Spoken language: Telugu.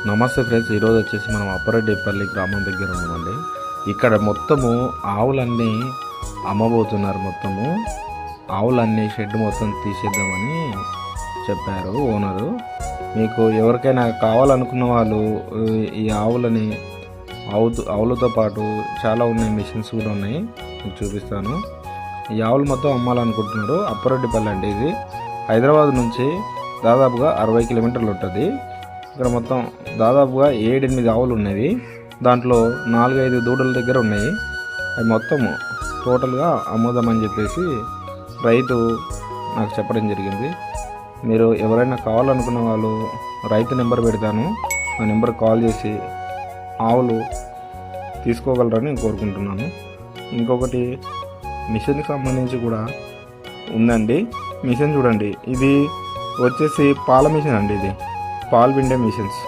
నమస్తే ఫ్రెండ్స్, ఈరోజు వచ్చేసి మనం అప్పరెడ్డిపల్లి గ్రామం దగ్గర ఉన్నామండి. ఇక్కడ మొత్తము ఆవులన్నీ అమ్మబోతున్నారు. మొత్తము ఆవులన్నీ షెడ్ మొత్తం తీసేద్దామని చెప్పారు ఓనరు. మీకు ఎవరికైనా కావాలనుకున్న వాళ్ళు ఈ ఆవులని ఆవులతో పాటు చాలా ఉన్నాయి, మిషన్స్ కూడా ఉన్నాయి, మీకు చూపిస్తాను. ఈ ఆవులు మొత్తం అమ్మాలనుకుంటున్నారు. అప్పరెడ్డిపల్లి అండి, ఇది హైదరాబాద్ నుంచి దాదాపుగా 60 కిలోమీటర్లు ఉంటుంది. ఇక్కడ మొత్తం దాదాపుగా 7-8 ఆవులు ఉన్నాయి. దాంట్లో 4-5 దూడల దగ్గర ఉన్నాయి. అవి మొత్తం టోటల్గా అమ్ముదామని చెప్పేసి రైతు నాకు చెప్పడం జరిగింది. మీరు ఎవరైనా కావాలనుకున్న వాళ్ళు రైతు నెంబర్ పెడతాను, ఆ నెంబర్ కాల్ చేసి ఆవులు తీసుకోగలరని కోరుకుంటున్నాను. ఇంకొకటి మిషన్కి సంబంధించి కూడా ఉందండి. మిషన్ చూడండి, ఇది వచ్చేసి పాల మిషన్ అండి, ఇది పాలు పిండే మిషన్స్.